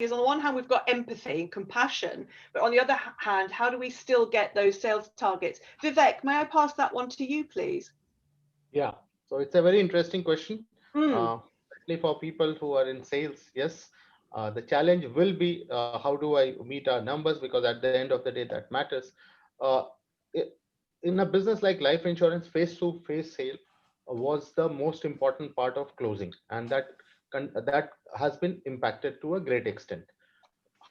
is on the one hand, we've got empathy and compassion, but on the other hand, how do we still get those sales targets? Vivek, may I pass that one to you, please? Yeah, so it's a very interesting question. Especially for people who are in sales, yes. The challenge will be how do I meet our numbers, because at the end of the day, that matters. Uh, in a business like life insurance, face-to-face sale was the most important part of closing, and that has been impacted to a great extent.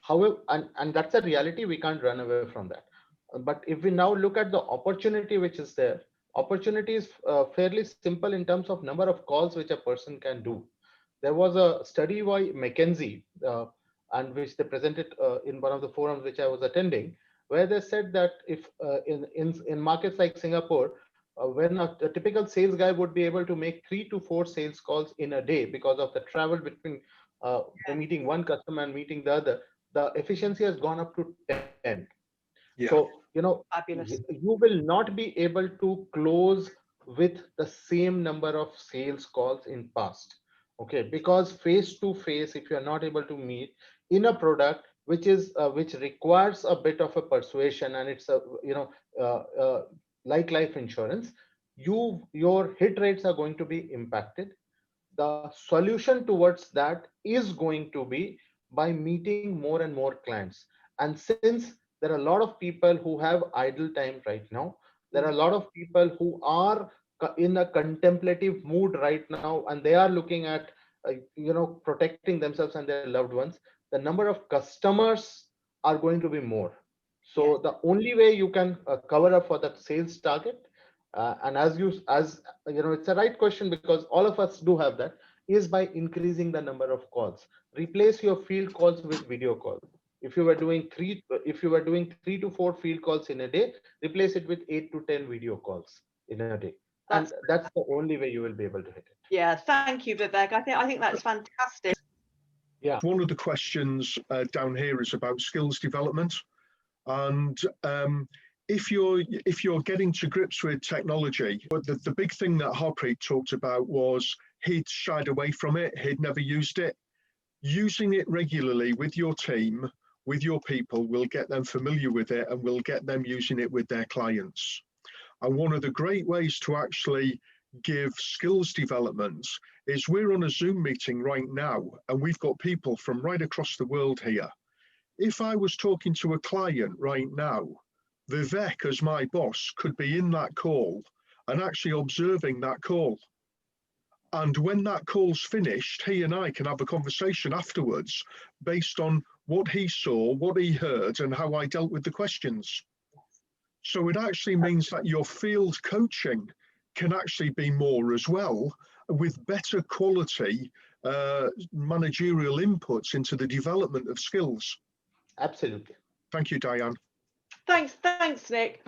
However, and that's a reality, we can't run away from that. But if we now look at the opportunity which is there, opportunity is fairly simple in terms of number of calls which a person can do. There was a study by McKinsey, and which they presented in one of the forums which I was attending, where they said that if in markets like Singapore, when a typical sales guy would be able to make 3 to 4 sales calls in a day because of the travel between meeting one customer and meeting the other, the efficiency has gone up to 10. Yeah. So, Fabulous. you will not be able to close with the same number of sales calls in past. Okay, because face to face, if you are not able to meet in a product which requires a bit of a persuasion, and it's a like life insurance, your hit rates are going to be impacted. The solution towards that is going to be by meeting more and more clients. And since there are a lot of people who have idle time right now, there are a lot of people who are in a contemplative mood right now, and they are looking at protecting themselves and their loved ones. The number of customers are going to be more. So the only way you can cover up for that sales target, and it's a right question, because all of us do have that, is by increasing the number of calls. Replace your field calls with video calls. If you were doing 3 to 4 field calls in a day, replace it with 8 to 10 video calls in a day. And that's the only way you will be able to hit it. Yeah, thank you, Vivek. I think that's fantastic. Yeah. One of the questions down here is about skills development, and if you're getting to grips with technology, the big thing that Harpreet talked about was he'd shied away from it, he'd never used it. Using it regularly with your team, with your people, will get them familiar with it and will get them using it with their clients. And one of the great ways to actually give skills development is we're on a Zoom meeting right now, and we've got people from right across the world here. If I was talking to a client right now, Vivek, as my boss, could be in that call and actually observing that call. And when that call's finished, he and I can have a conversation afterwards based on what he saw, what he heard, and how I dealt with the questions. So it actually means that your field coaching can actually be more as well, with better quality managerial inputs into the development of skills. Absolutely. Thank you, Diane. Thanks, Nick.